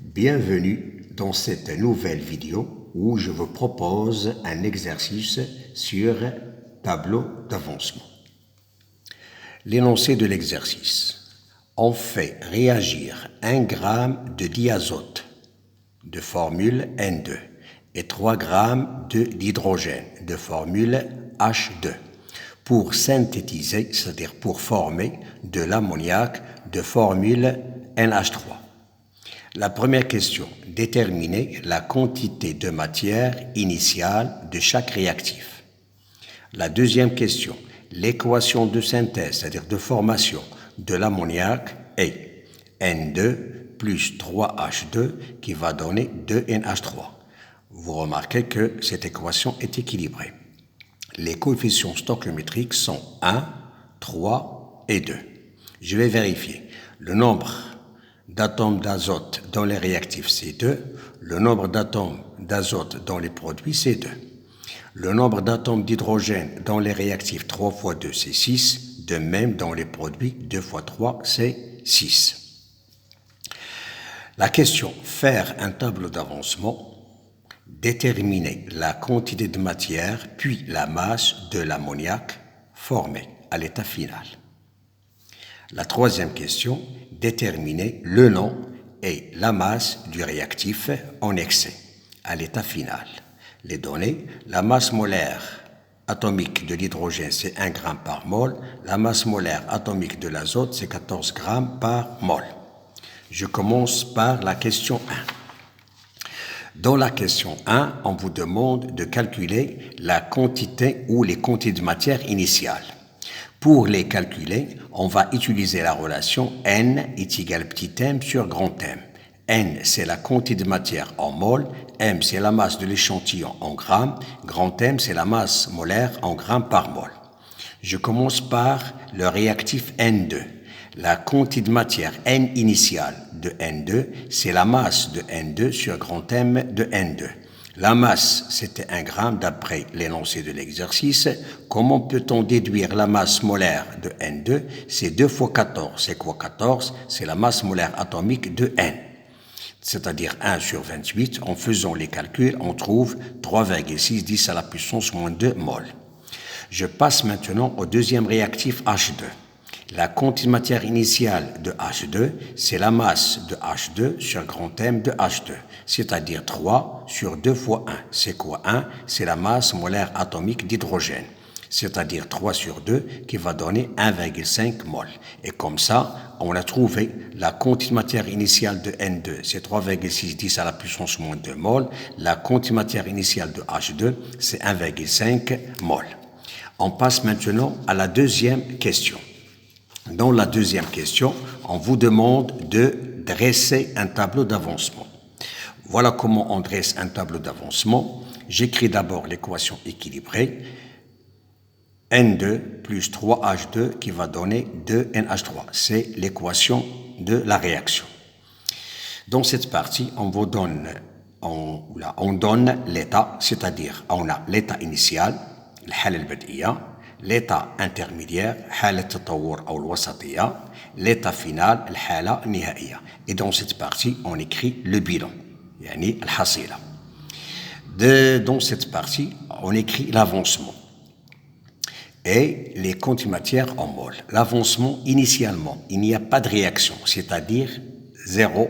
Bienvenue dans cette nouvelle vidéo où je vous propose un exercice sur tableau d'avancement. L'énoncé de l'exercice. On fait réagir 1 g de diazote de formule N2 et 3 g d'hydrogène de formule H2 pour synthétiser, c'est-à-dire pour former de l'ammoniac de formule NH3. La première question, déterminer la quantité de matière initiale de chaque réactif. La deuxième question, l'équation de synthèse, c'est-à-dire de formation de l'ammoniac est N2 plus 3H2 qui va donner 2NH3. Vous remarquez que cette équation est équilibrée. Les coefficients stoichiométriques sont 1, 3 et 2. Je vais vérifier. Le nombre d'atomes d'azote dans les réactifs, c'est 2. Le nombre d'atomes d'azote dans les produits, c'est 2. Le nombre d'atomes d'hydrogène dans les réactifs, 3 fois 2, c'est 6. De même, dans les produits, 2 fois 3, c'est 6. La question, faire un tableau d'avancement, déterminer la quantité de matière, puis la masse de l'ammoniac formé à l'état final. La troisième question, déterminer le nom et la masse du réactif en excès à l'état final. Les données, la masse molaire atomique de l'hydrogène, c'est 1 g par mol. La masse molaire atomique de l'azote, c'est 14 g par mol. Je commence par la question 1. Dans la question 1, on vous demande de calculer la quantité ou les quantités de matière initiale. Pour les calculer, on va utiliser la relation N est égal petit m sur grand M. N, c'est la quantité de matière en mol, M, c'est la masse de l'échantillon en grammes, grand M, c'est la masse molaire en grammes par mol. Je commence par le réactif N2. La quantité de matière N initiale de N2, c'est la masse de N2 sur grand M de N2. La masse, c'était 1 g d'après l'énoncé de l'exercice. Comment peut-on déduire la masse molaire de N2? C'est 2 fois 14. C'est quoi 14? C'est la masse molaire atomique de N. C'est-à-dire 1 sur 28. En faisant les calculs, on trouve 3,6 10 à la puissance moins 2 mol. Je passe maintenant au deuxième réactif H2. La quantité de matière initiale de H2, c'est la masse de H2 sur grand M de H2, c'est-à-dire 3 sur 2 fois 1. C'est quoi 1? C'est la masse molaire atomique d'hydrogène, c'est-à-dire 3 sur 2 qui va donner 1,5 mol. Et comme ça, on a trouvé la quantité de matière initiale de N2, c'est 3,6 10 à la puissance moins 2 mol. La quantité de matière initiale de H2, c'est 1,5 mol. On passe maintenant à la deuxième question. Dans la deuxième question, on vous demande de dresser un tableau d'avancement. Voilà comment on dresse un tableau d'avancement. J'écris d'abord l'équation équilibrée. N2 plus 3H2 qui va donner 2NH3. C'est l'équation de la réaction. Dans cette partie, on donne l'état, c'est-à-dire on a l'état initial, الحالة البدئية, l'état intermédiaire, حالة التطور أو الوسطية, l'état final, الحالة النهائية. Et dans cette partie, on écrit le bilan, يعني الحصيلة. Dans cette partie, on écrit l'avancement et les quantités de matière en mol. L'avancement, initialement, il n'y a pas de réaction, c'est-à-dire 0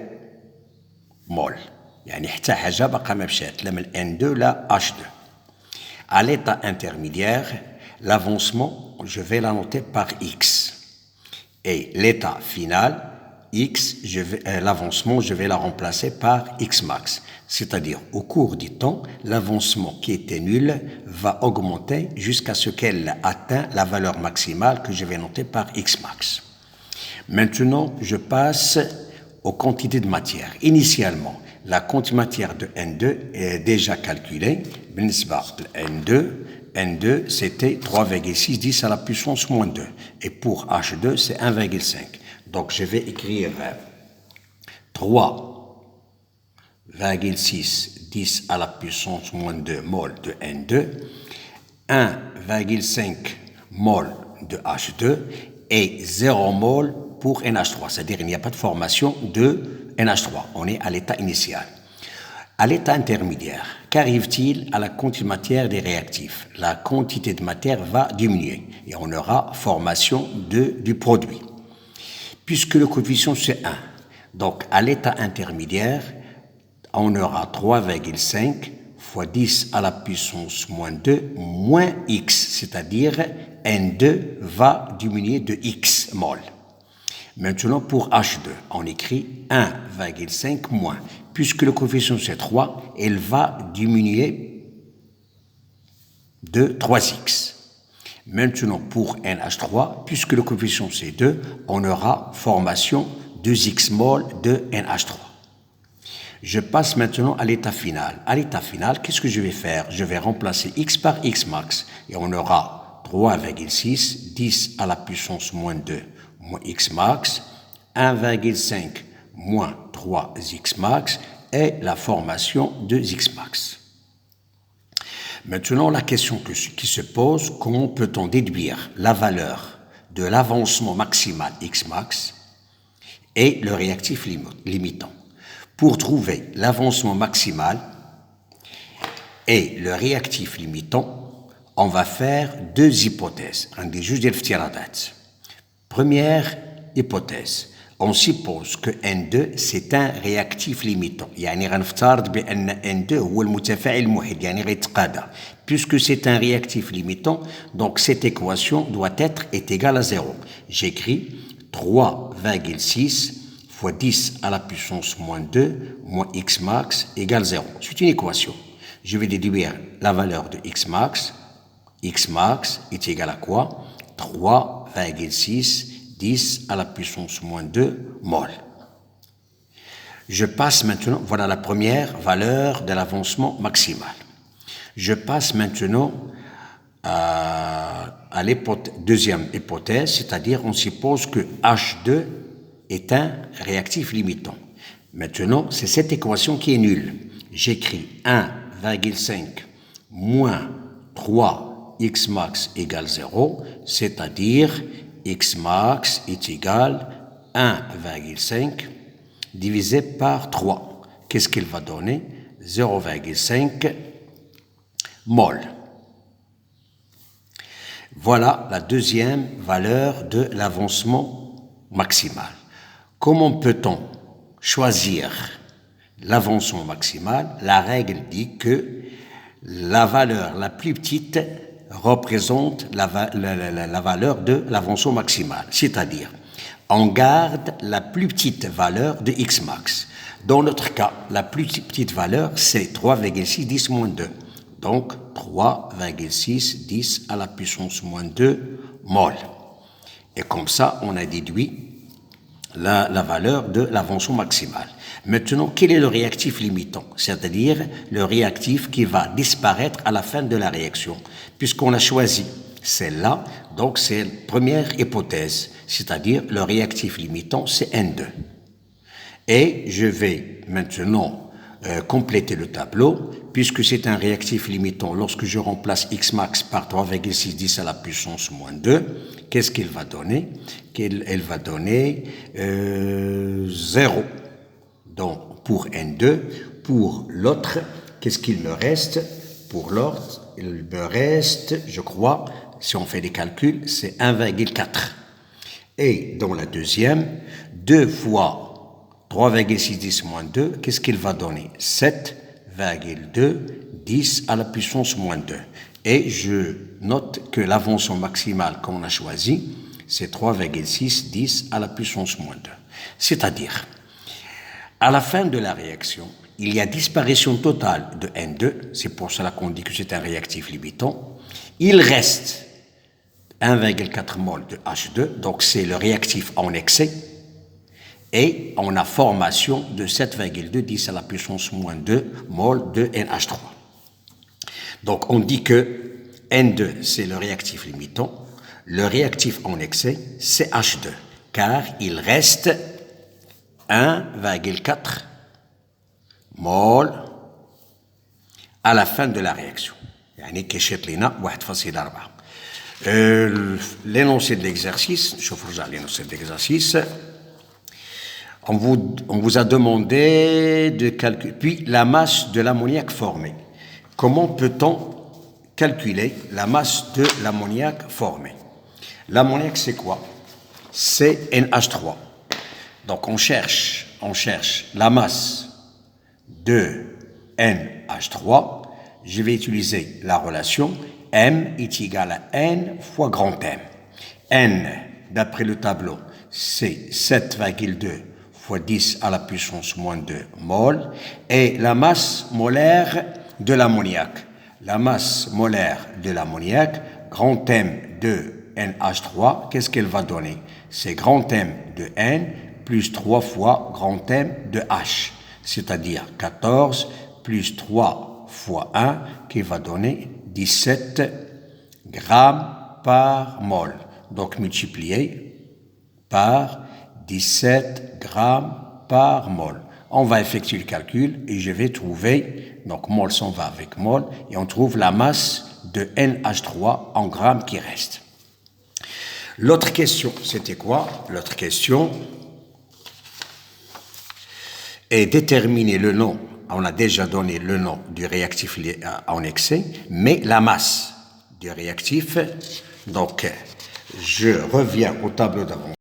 mol. يعني حتى حاجة باقا ما مشات لا من N2 لا H2. À l'état intermédiaire, l'avancement, je vais la noter par X. Et l'état final, X, l'avancement, je vais la remplacer par X max. C'est-à-dire, au cours du temps, l'avancement qui était nul va augmenter jusqu'à ce qu'elle atteint la valeur maximale que je vais noter par X max. Maintenant, je passe aux quantités de matière. Initialement, la quantité de matière de N2 est déjà calculée. N2, c'était 3,6 10 à la puissance moins 2. Et pour H2, c'est 1,5. Donc, je vais écrire 3,6 10 à la puissance moins 2 mol de N2, 1,5 mol de H2 et 0 mol pour NH3. C'est-à-dire qu'il n'y a pas de formation de NH3. On est à l'état initial. À l'état intermédiaire, qu'arrive-t-il à la quantité de matière des réactifs? La quantité de matière va diminuer et on aura formation du produit. Puisque le coefficient c'est 1, donc à l'état intermédiaire, on aura 3,5 fois 10 à la puissance moins 2 moins x, c'est-à-dire N2 va diminuer de x mol. Maintenant, pour H2, on écrit 1,5 moins. Puisque le coefficient c'est 3, elle va diminuer de 3x. Maintenant, pour NH3, puisque le coefficient c'est 2, on aura formation 2x mol de NH3. Je passe maintenant à l'état final. À l'état final, qu'est-ce que je vais faire? Je vais remplacer x par x max et on aura 3,6, 10 à la puissance moins 2 moins x max, 1,5 moins 3x max et la formation de x max. Maintenant, la question qui se pose, comment peut-on déduire la valeur de l'avancement maximal x max et le réactif limitant? Pour trouver l'avancement maximal et le réactif limitant, on va faire deux hypothèses. Première hypothèse, on suppose que N2 c'est un réactif limitant. يعني غنفترض بأن N2 هو المتفاعل الموحد يعني غيتقادى. Puisque c'est un réactif limitant, donc cette équation doit être égale à 0. J'écris 3,6 fois 10 à la puissance moins 2 moins x max égale 0. C'est une équation. Je vais déduire la valeur de x max. X max est égal à quoi? 3,6 10 à la puissance moins 2 mol. Je passe maintenant, voilà la première valeur de l'avancement maximal. Je passe maintenant à deuxième hypothèse, c'est-à-dire on suppose que H2 est un réactif limitant. Maintenant, c'est cette équation qui est nulle. J'écris 1,5 moins 3 x max égale 0, c'est-à-dire x max est égal à 1,5 divisé par 3. Qu'est-ce qu'il va donner? 0,5 mol. Voilà la deuxième valeur de l'avancement maximal. Comment peut-on choisir l'avancement maximal? La règle dit que la valeur la plus petite représente la valeur de l'avancement maximal. C'est-à-dire, on garde la plus petite valeur de x max. Dans notre cas, la plus petite valeur, c'est 3,6 10 moins 2. Donc, 3,6 10 à la puissance moins 2 mol. Et comme ça, on a déduit la valeur de l'avancement maximal. Maintenant, quel est le réactif limitant? C'est-à-dire le réactif qui va disparaître à la fin de la réaction. Puisqu'on a choisi celle-là, donc c'est la première hypothèse, c'est-à-dire le réactif limitant, c'est N2. Et je vais maintenant compléter le tableau, puisque c'est un réactif limitant. Lorsque je remplace x max par 3,6 10 à la puissance moins 2, qu'est-ce qu'il va donner? Elle va donner 0. Donc, pour N2, pour l'autre, qu'est-ce qu'il me reste? Pour l'autre, il me reste, je crois, si on fait des calculs, c'est 1,4. Et dans la deuxième, 2 fois 3,6 10 moins 2, qu'est-ce qu'il va donner? 7,2 10 à la puissance moins 2. Et je note que l'avancement maximal qu'on a choisi, c'est 3,6 10 à la puissance moins 2. C'est-à-dire, à la fin de la réaction, il y a disparition totale de N2, c'est pour cela qu'on dit que c'est un réactif limitant. Il reste 1,4 mol de H2, donc c'est le réactif en excès, et on a formation de 7,2 10 à la puissance moins 2 mol de NH3. Donc on dit que N2 c'est le réactif limitant, le réactif en excès c'est H2, car il reste 1,4 mol à la fin de la réaction. يعني كيشيط لنا 1,4. L'énoncé de l'exercice, je vous regarde l'énoncé de l'exercice. On vous a demandé de calculer, puis la masse de l'ammoniac formé. Comment peut-on calculer la masse de l'ammoniac formé? L'ammoniac, c'est quoi? C'est NH3. Donc on cherche la masse de NH3. Je vais utiliser la relation M est égal à N fois grand M. N, d'après le tableau, c'est 7,2 fois 10 à la puissance moins 2 mol, et la masse molaire de l'ammoniac. La masse molaire de l'ammoniac, grand M de NH3, qu'est-ce qu'elle va donner? C'est grand M de N plus 3 fois grand M de H, c'est-à-dire 14 plus 3 fois 1, qui va donner 17 grammes par mol. Donc multiplié par 17 grammes par mol. On va effectuer le calcul et je vais trouver, donc mol s'en va avec mol, et on trouve la masse de NH3 en grammes qui reste. L'autre question, c'était quoi? L'autre question est déterminer le nom. On a déjà donné le nom du réactif en excès, mais la masse du réactif. Donc, je reviens au tableau d'avant.